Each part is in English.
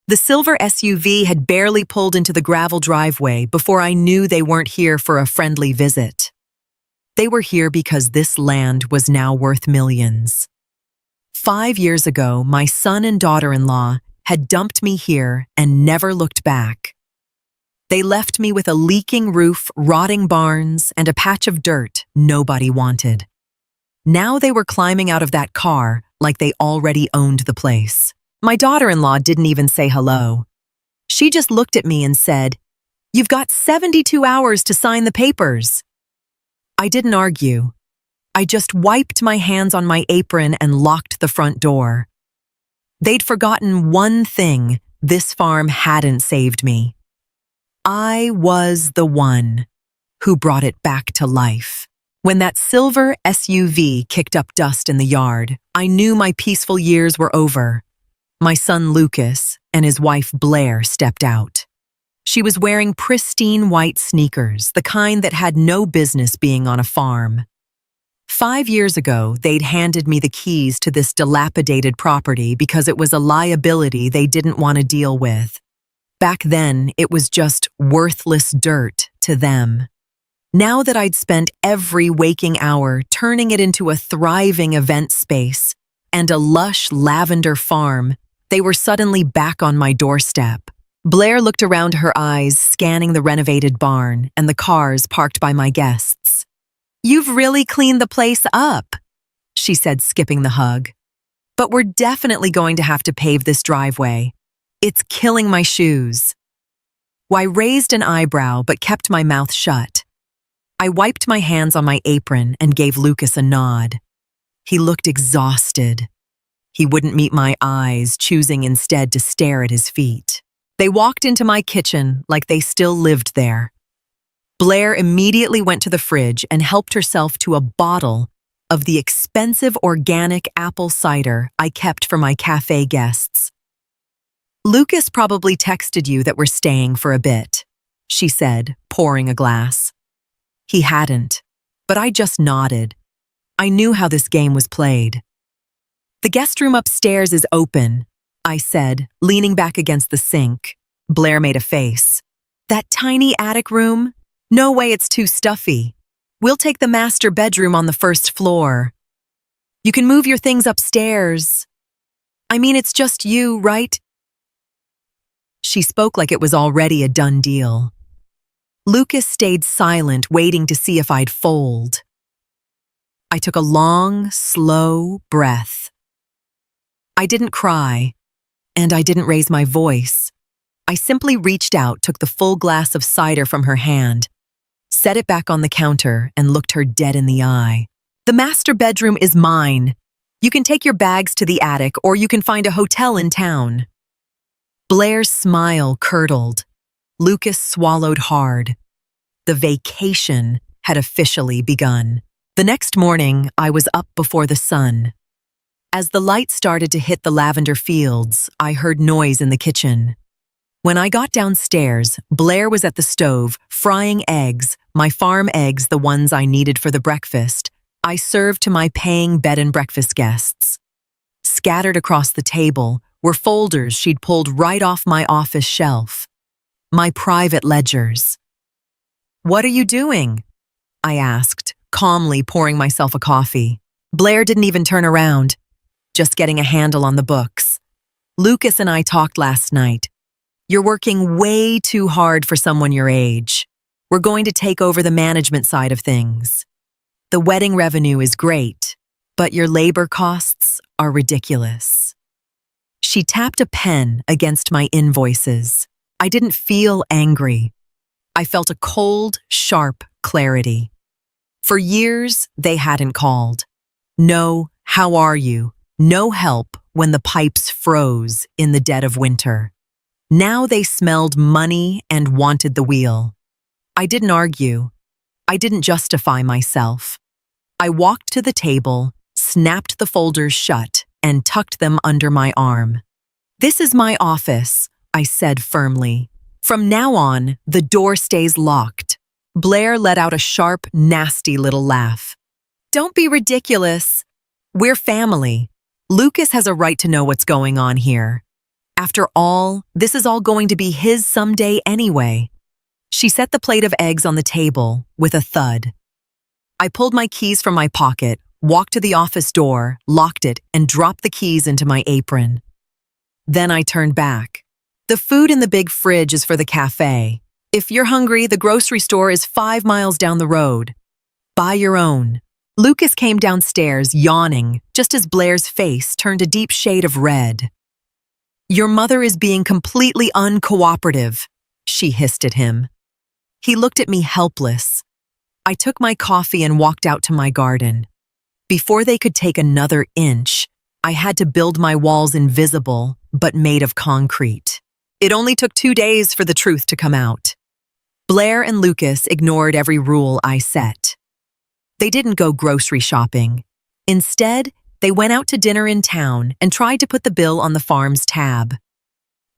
The silver SUV had barely pulled into the gravel driveway before I knew they weren't here for a friendly visit. They were here because this land was now worth millions. 5 years ago, my son and daughter-in-law had dumped me here and never looked back. They left me with a leaking roof, rotting barns, and a patch of dirt nobody wanted. Now they were climbing out of that car like they already owned the place. My daughter-in-law didn't even say hello. She just looked at me and said, "You've got 72 hours to sign the papers." I didn't argue. I just wiped my hands on my apron and locked the front door. They'd forgotten one thing: this farm hadn't saved me. I was the one who brought it back to life. When that silver SUV kicked up dust in the yard, I knew my peaceful years were over. My son Lucas and his wife Blair stepped out. She was wearing pristine white sneakers, the kind that had no business being on a farm. 5 years ago, they'd handed me the keys to this dilapidated property because it was a liability they didn't want to deal with. Back then, it was just worthless dirt to them. Now that I'd spent every waking hour turning it into a thriving event space and a lush lavender farm, they were suddenly back on my doorstep. Blair looked around her eyes, scanning the renovated barn and the cars parked by my guests. "You've really cleaned the place up," she said, skipping the hug. "But we're definitely going to have to pave this driveway. It's killing my shoes." I raised an eyebrow but kept my mouth shut. I wiped my hands on my apron and gave Lucas a nod. He looked exhausted. He wouldn't meet my eyes, choosing instead to stare at his feet. They walked into my kitchen like they still lived there. Blair immediately went to the fridge and helped herself to a bottle of the expensive organic apple cider I kept for my cafe guests. "Lucas probably texted you that we're staying for a bit," she said, pouring a glass. He hadn't, but I just nodded. I knew how this game was played. "The guest room upstairs is open," I said, leaning back against the sink. Blair made a face. "That tiny attic room? No way, it's too stuffy. We'll take the master bedroom on the first floor. You can move your things upstairs. I mean, it's just you, right?" She spoke like it was already a done deal. Lucas stayed silent, waiting to see if I'd fold. I took a long, slow breath. I didn't cry, and I didn't raise my voice. I simply reached out, took the full glass of cider from her hand, set it back on the counter, and looked her dead in the eye. "The master bedroom is mine. You can take your bags to the attic, or you can find a hotel in town." Blair's smile curdled. Lucas swallowed hard. The vacation had officially begun. The next morning, I was up before the sun. As the light started to hit the lavender fields, I heard noise in the kitchen. When I got downstairs, Blair was at the stove, frying eggs, my farm eggs, the ones I needed for the breakfast I served to my paying bed and breakfast guests. Scattered across the table were folders she'd pulled right off my office shelf. My private ledgers. "What are you doing?" I asked, calmly pouring myself a coffee. Blair didn't even turn around. "Just getting a handle on the books. Lucas and I talked last night. You're working way too hard for someone your age. We're going to take over the management side of things. The wedding revenue is great, but your labor costs are ridiculous." She tapped a pen against my invoices. I didn't feel angry. I felt a cold, sharp clarity. For years, they hadn't called. No, "How are you?" No help when the pipes froze in the dead of winter. Now they smelled money and wanted the wheel. I didn't argue. I didn't justify myself. I walked to the table, snapped the folders shut, and tucked them under my arm. "This is my office," I said firmly. "From now on, the door stays locked." Blair let out a sharp, nasty little laugh. "Don't be ridiculous. We're family. Lucas has a right to know what's going on here. After all, this is all going to be his someday anyway. She set the plate of eggs on the table with a thud. I pulled my keys from my pocket, walked to the office door, locked it, and dropped the keys into my apron. Then I turned back. The food in the big fridge is for the cafe. If you're hungry, the grocery store is 5 miles down the road. Buy your own. Lucas came downstairs, yawning, just as Blair's face turned a deep shade of red. Your mother is being completely uncooperative, she hissed at him. He looked at me helpless. I took my coffee and walked out to my garden. Before they could take another inch, I had to build my walls invisible, but made of concrete. It only took 2 days for the truth to come out. Blair and Lucas ignored every rule I set. They didn't go grocery shopping. Instead, they went out to dinner in town and tried to put the bill on the farm's tab.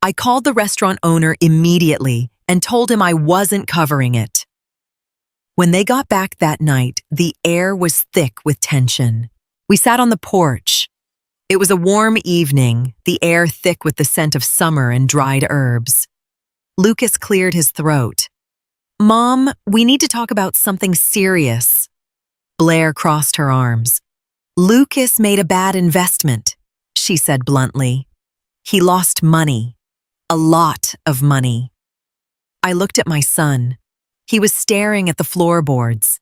I called the restaurant owner immediately and told him I wasn't covering it. When they got back that night, the air was thick with tension. We sat on the porch. It was a warm evening, the air thick with the scent of summer and dried herbs. Lucas cleared his throat. Mom, we need to talk about something serious. Blair crossed her arms. Lucas made a bad investment, she said bluntly. He lost money. A lot of money. I looked at my son. He was staring at the floorboards.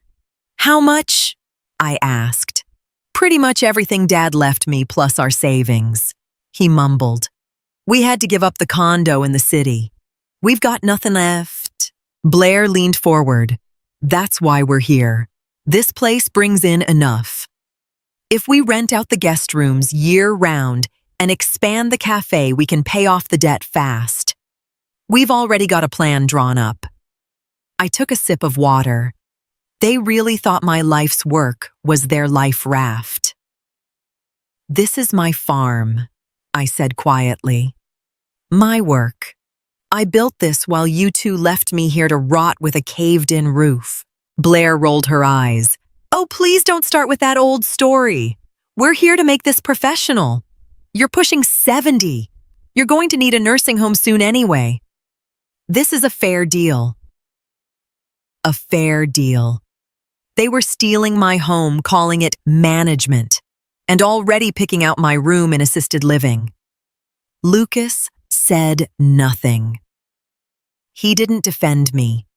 How much? I asked. Pretty much everything Dad left me plus our savings, he mumbled. We had to give up the condo in the city. We've got nothing left. Blair leaned forward. That's why we're here. This place brings in enough. If we rent out the guest rooms year-round and expand the cafe, we can pay off the debt fast. We've already got a plan drawn up. I took a sip of water. They really thought my life's work was their life raft. This is my farm, I said quietly. My work. I built this while you two left me here to rot with a caved-in roof. Blair rolled her eyes. Oh, please don't start with that old story. We're here to make this professional. You're pushing 70. You're going to need a nursing home soon anyway. This is a fair deal. A fair deal. They were stealing my home, calling it management, and already picking out my room in assisted living. Lucas said nothing. He didn't defend me.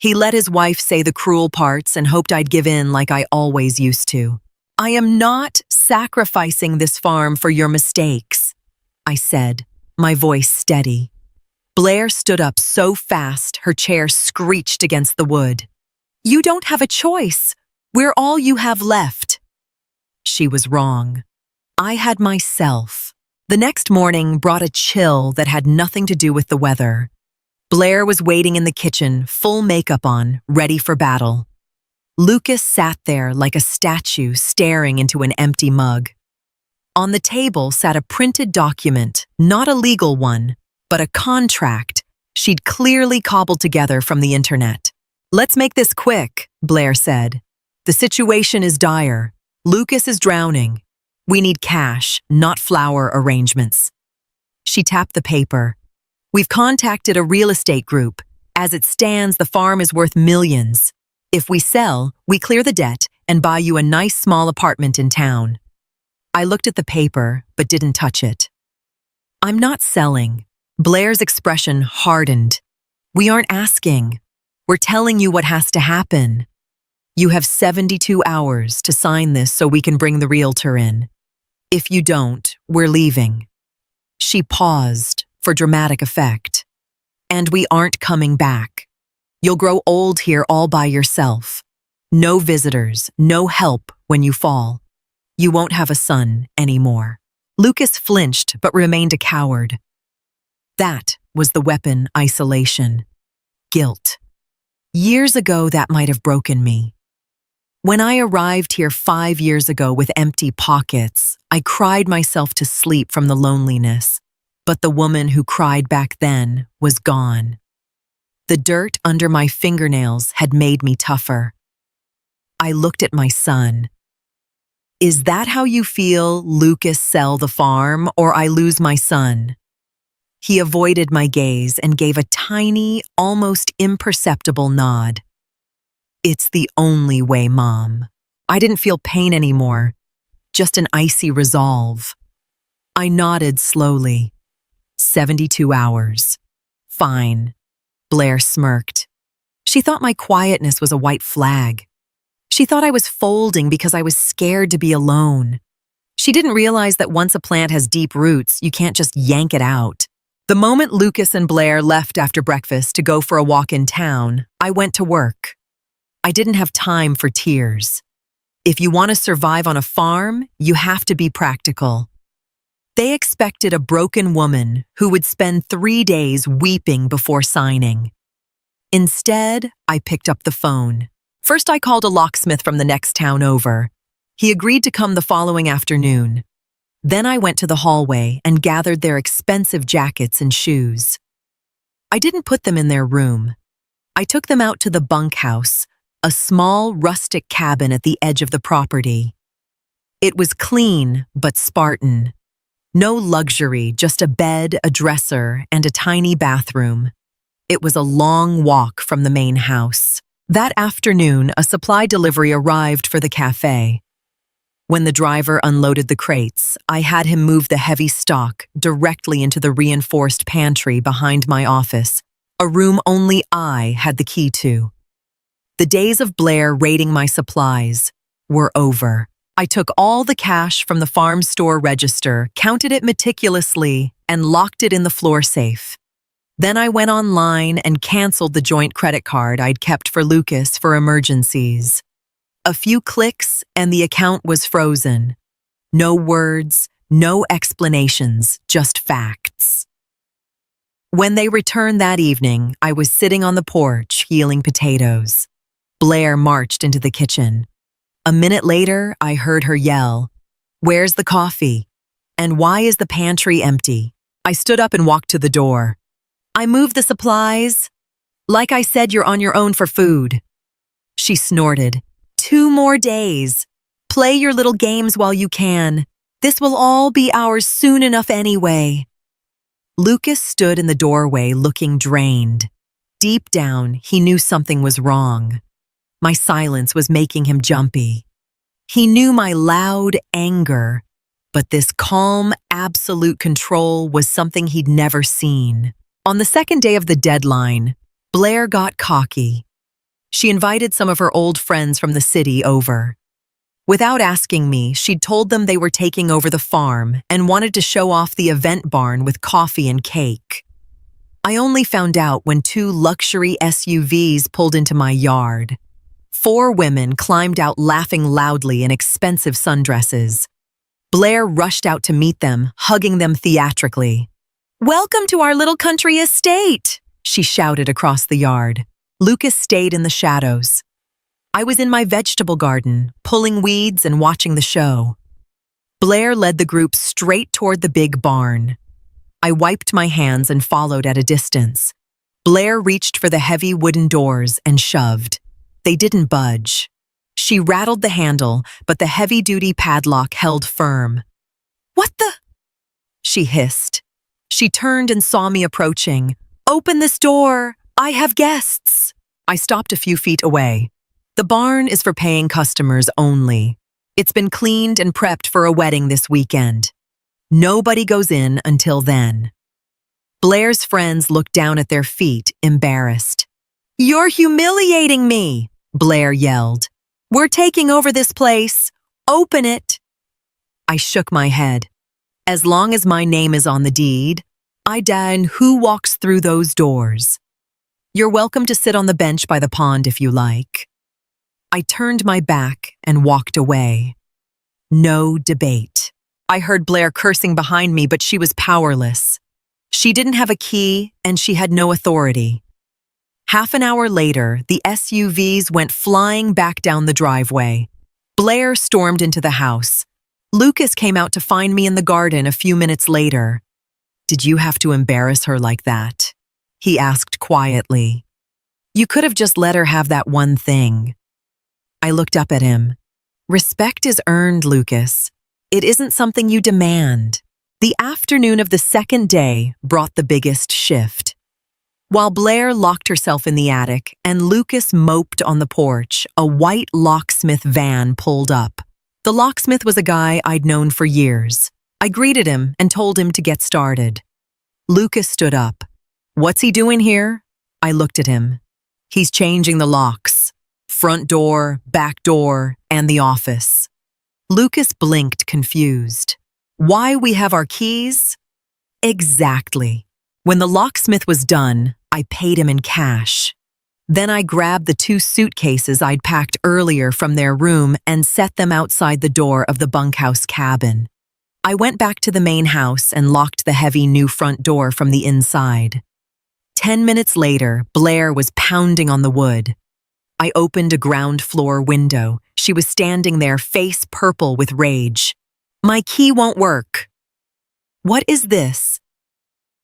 He let his wife say the cruel parts and hoped I'd give in like I always used to. I am not sacrificing this farm for your mistakes, I said, my voice steady. Blair stood up so fast her chair screeched against the wood. You don't have a choice. We're all you have left. She was wrong. I had myself. The next morning brought a chill that had nothing to do with the weather. Blair was waiting in the kitchen, full makeup on, ready for battle. Lucas sat there like a statue staring into an empty mug. On the table sat a printed document, not a legal one, but a contract she'd clearly cobbled together from the internet. Let's make this quick, Blair said. The situation is dire. Lucas is drowning. We need cash, not flower arrangements. She tapped the paper. We've contacted a real estate group. As it stands, the farm is worth millions. If we sell, we clear the debt and buy you a nice small apartment in town. I looked at the paper, but didn't touch it. I'm not selling. Blair's expression hardened. We aren't asking. We're telling you what has to happen. You have 72 hours to sign this so we can bring the realtor in. If you don't, we're leaving. She paused for dramatic effect. And we aren't coming back. You'll grow old here all by yourself. No visitors, no help when you fall. You won't have a son anymore. Lucas flinched but remained a coward. That was the weapon: isolation. Guilt. Years ago, that might have broken me. When I arrived here 5 years ago with empty pockets, I cried myself to sleep from the loneliness. But the woman who cried back then was gone. The dirt under my fingernails had made me tougher. I looked at my son. Is that how you feel, Lucas? Sell the farm or I lose my son? He avoided my gaze and gave a tiny, almost imperceptible nod. It's the only way, Mom. I didn't feel pain anymore, just an icy resolve. I nodded slowly. 72 hours. Fine. Blair smirked. She thought my quietness was a white flag. She thought I was folding because I was scared to be alone. She didn't realize that once a plant has deep roots, you can't just yank it out. The moment Lucas and Blair left after breakfast to go for a walk in town, I went to work. I didn't have time for tears. If you want to survive on a farm, you have to be practical. They expected a broken woman who would spend 3 days weeping before signing. Instead, I picked up the phone. First, I called a locksmith from the next town over. He agreed to come the following afternoon. Then I went to the hallway and gathered their expensive jackets and shoes. I didn't put them in their room. I took them out to the bunkhouse, a small, rustic cabin at the edge of the property. It was clean but Spartan. No luxury, just a bed, a dresser, and a tiny bathroom. It was a long walk from the main house. That afternoon, a supply delivery arrived for the cafe. When the driver unloaded the crates, I had him move the heavy stock directly into the reinforced pantry behind my office, a room only I had the key to. The days of Blair raiding my supplies were over. I took all the cash from the farm store register, counted it meticulously, and locked it in the floor safe. Then I went online and canceled the joint credit card I'd kept for Lucas for emergencies. A few clicks and the account was frozen. No words, no explanations, just facts. When they returned that evening, I was sitting on the porch peeling potatoes. Blair marched into the kitchen. A minute later, I heard her yell, "Where's the coffee? And why is the pantry empty?" I stood up and walked to the door. "I moved the supplies. Like I said, you're on your own for food." She snorted. 2 more days. Play your little games while you can. This will all be ours soon enough anyway." Lucas stood in the doorway looking drained. Deep down, he knew something was wrong. My silence was making him jumpy. He knew my loud anger, but this calm, absolute control was something he'd never seen. On the second day of the deadline, Blair got cocky. She invited some of her old friends from the city over. Without asking me, she'd told them they were taking over the farm and wanted to show off the event barn with coffee and cake. I only found out when 2 luxury SUVs pulled into my yard. 4 women climbed out laughing loudly in expensive sundresses. Blair rushed out to meet them, hugging them theatrically. "Welcome to our little country estate," she shouted across the yard. Lucas stayed in the shadows. I was in my vegetable garden, pulling weeds and watching the show. Blair led the group straight toward the big barn. I wiped my hands and followed at a distance. Blair reached for the heavy wooden doors and shoved. They didn't budge. She rattled the handle, but the heavy-duty padlock held firm. "What the?" she hissed. She turned and saw me approaching. "Open this door! I have guests!" I stopped a few feet away. The barn is for paying customers only. It's been cleaned and prepped for a wedding this weekend. Nobody goes in until then. Blair's friends looked down at their feet, embarrassed. "You're humiliating me!" Blair yelled. "We're taking over this place. Open it!" I shook my head. As long as my name is on the deed, I dan who walks through those doors. You're welcome to sit on the bench by the pond if you like. I turned my back and walked away. No debate. I heard Blair cursing behind me, but she was powerless. She didn't have a key, and she had no authority. Half an hour later, the SUVs went flying back down the driveway. Blair stormed into the house. Lucas came out to find me in the garden a few minutes later. "Did you have to embarrass her like that?" he asked quietly. "You could have just let her have that one thing." I looked up at him. "Respect is earned, Lucas. It isn't something you demand." The afternoon of the second day brought the biggest shift. While Blair locked herself in the attic and Lucas moped on the porch, a white locksmith van pulled up. The locksmith was a guy I'd known for years. I greeted him and told him to get started. Lucas stood up. "What's he doing here?" I looked at him. "He's changing the locks. Front door, back door, and the office." Lucas blinked, confused. "Why we have our keys?" "Exactly." When the locksmith was done, I paid him in cash. Then I grabbed the 2 suitcases I'd packed earlier from their room and set them outside the door of the bunkhouse cabin. I went back to the main house and locked the heavy new front door from the inside. 10 minutes later, Blair was pounding on the wood. I opened a ground floor window. She was standing there, face purple with rage. "My key won't work." "What is this?"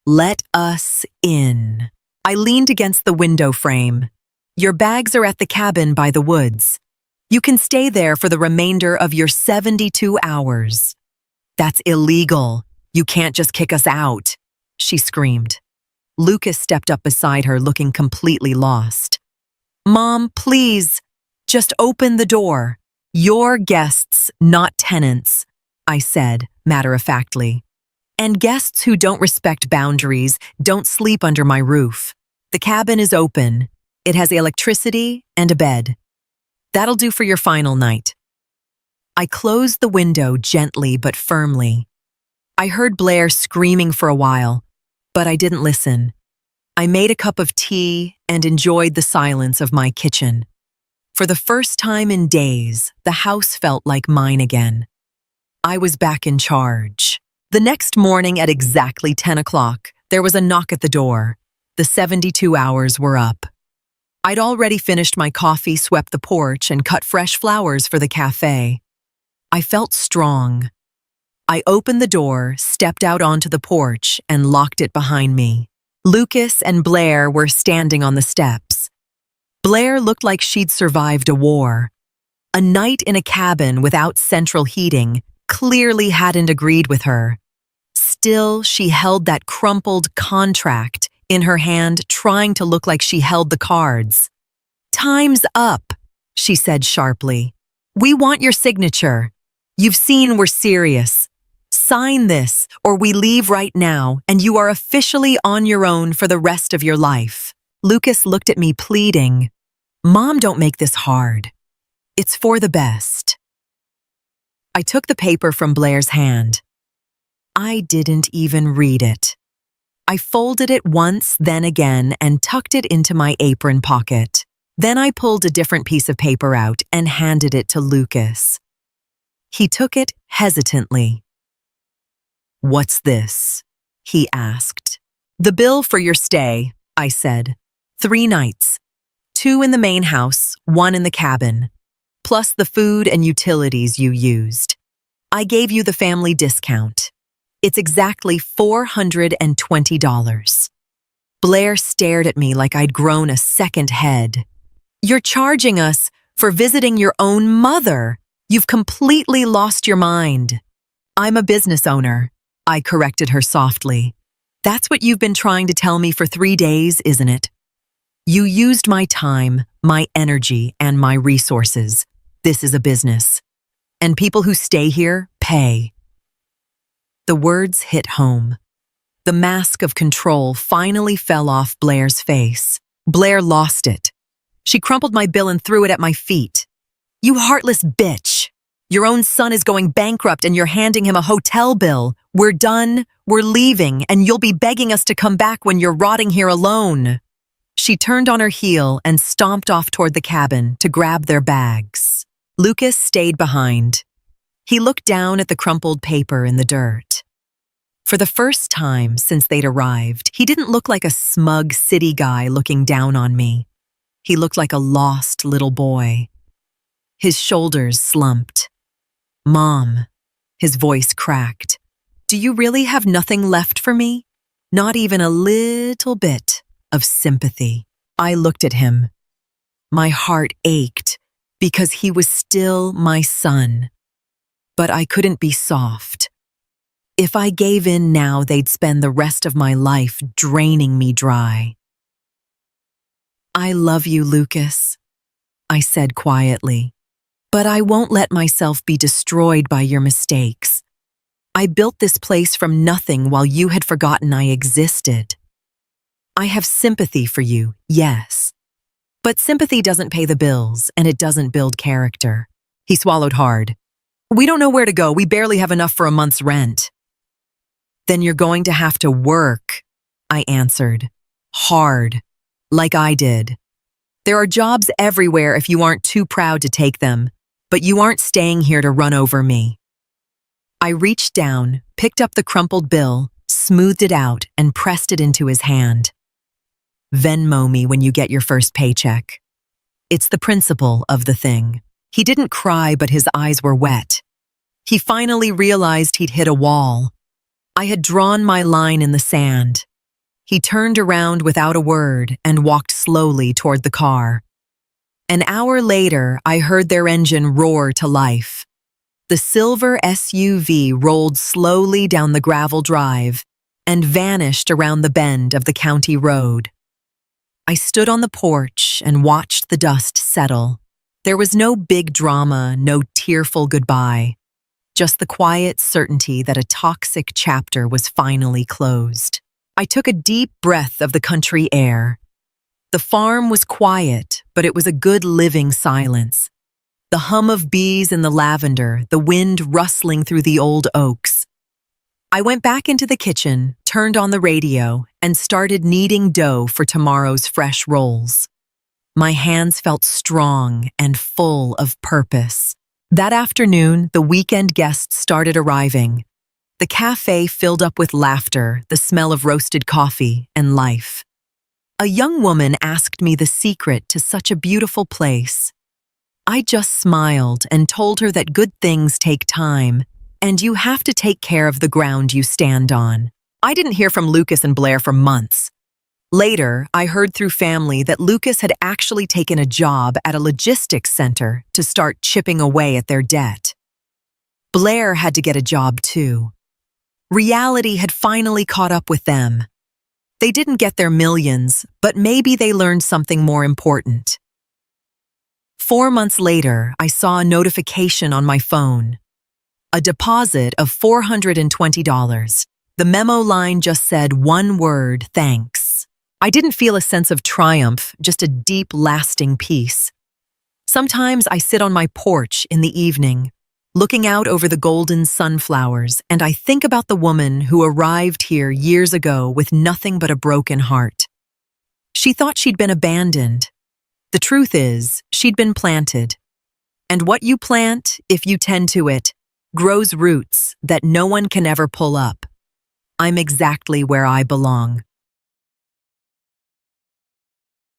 "Let us in." I leaned against the window frame. "Your bags are at the cabin by the woods. You can stay there for the remainder of your 72 hours. "That's illegal. You can't just kick us out," she screamed. Lucas stepped up beside her, looking completely lost. "Mom, please, just open the door. You're guests, not tenants," I said, matter-of-factly. "And guests who don't respect boundaries don't sleep under my roof. The cabin is open. It has electricity and a bed. That'll do for your final night." I closed the window gently but firmly. I heard Blair screaming for a while, but I didn't listen. I made a cup of tea and enjoyed the silence of my kitchen. For the first time in days, the house felt like mine again. I was back in charge. The next morning at exactly 10 o'clock, there was a knock at the door. The 72 hours were up. I'd already finished my coffee, swept the porch, and cut fresh flowers for the cafe. I felt strong. I opened the door, stepped out onto the porch, and locked it behind me. Lucas and Blair were standing on the steps. Blair looked like she'd survived a war. A night in a cabin without central heating clearly hadn't agreed with her. Still, she held that crumpled contract in her hand, trying to look like she held the cards. "Time's up," she said sharply. "We want your signature. You've seen we're serious. Sign this, or we leave right now, and you are officially on your own for the rest of your life." Lucas looked at me, pleading. "Mom, don't make this hard. It's for the best." I took the paper from Blair's hand. I didn't even read it. I folded it once, then again, and tucked it into my apron pocket. Then I pulled a different piece of paper out and handed it to Lucas. He took it hesitantly. "What's this?" he asked. "The bill for your stay," I said. 3 nights. 2 in the main house, 1 in the cabin, plus the food and utilities you used. I gave you the family discount. It's exactly $420. Blair stared at me like I'd grown a second head. "You're charging us for visiting your own mother. You've completely lost your mind." "I'm a business owner," I corrected her softly. "That's what you've been trying to tell me for 3 days, isn't it? You used my time, my energy, and my resources. This is a business. And people who stay here pay." The words hit home. The mask of control finally fell off Blair's face. Blair lost it. She crumpled my bill and threw it at my feet. "You heartless bitch! Your own son is going bankrupt and you're handing him a hotel bill. We're done, we're leaving, and you'll be begging us to come back when you're rotting here alone." She turned on her heel and stomped off toward the cabin to grab their bags. Lucas stayed behind. He looked down at the crumpled paper in the dirt. For the first time since they'd arrived, he didn't look like a smug city guy looking down on me. He looked like a lost little boy. His shoulders slumped. "Mom," his voice cracked. "Do you really have nothing left for me? Not even a little bit of sympathy?" I looked at him. My heart ached because he was still my son. But I couldn't be soft. If I gave in now, they'd spend the rest of my life draining me dry. I love you, Lucas, I said quietly, but I won't let myself be destroyed by your mistakes. I built this place from nothing while you had forgotten I existed. I have sympathy for you, yes. But sympathy doesn't pay the bills, and it doesn't build character. He swallowed hard. We don't know where to go. We barely have enough for a month's rent. Then you're going to have to work, I answered. Hard, like I did. There are jobs everywhere if you aren't too proud to take them, but you aren't staying here to run over me. I reached down, picked up the crumpled bill, smoothed it out, and pressed it into his hand. Venmo me when you get your first paycheck. It's the principle of the thing. He didn't cry, but his eyes were wet. He finally realized he'd hit a wall. I had drawn my line in the sand. He turned around without a word and walked slowly toward the car. An hour later, I heard their engine roar to life. The silver SUV rolled slowly down the gravel drive and vanished around the bend of the county road. I stood on the porch and watched the dust settle. There was no big drama, no tearful goodbye, just the quiet certainty that a toxic chapter was finally closed. I took a deep breath of the country air. The farm was quiet, but it was a good living silence. The hum of bees in the lavender, the wind rustling through the old oaks. I went back into the kitchen, turned on the radio, and started kneading dough for tomorrow's fresh rolls. My hands felt strong and full of purpose. That afternoon, the weekend guests started arriving. The cafe filled up with laughter, the smell of roasted coffee, and life. A young woman asked me the secret to such a beautiful place. I just smiled and told her that good things take time, and you have to take care of the ground you stand on. I didn't hear from Lucas and Blair for months. Later, I heard through family that Lucas had actually taken a job at a logistics center to start chipping away at their debt. Blair had to get a job too. Reality had finally caught up with them. They didn't get their millions, but maybe they learned something more important. 4 months later, I saw a notification on my phone. A deposit of $420. The memo line just said one word, thanks. I didn't feel a sense of triumph, just a deep, lasting peace. Sometimes I sit on my porch in the evening, looking out over the golden sunflowers, and I think about the woman who arrived here years ago with nothing but a broken heart. She thought she'd been abandoned. The truth is, she'd been planted. And what you plant, if you tend to it, grows roots that no one can ever pull up. I'm exactly where I belong.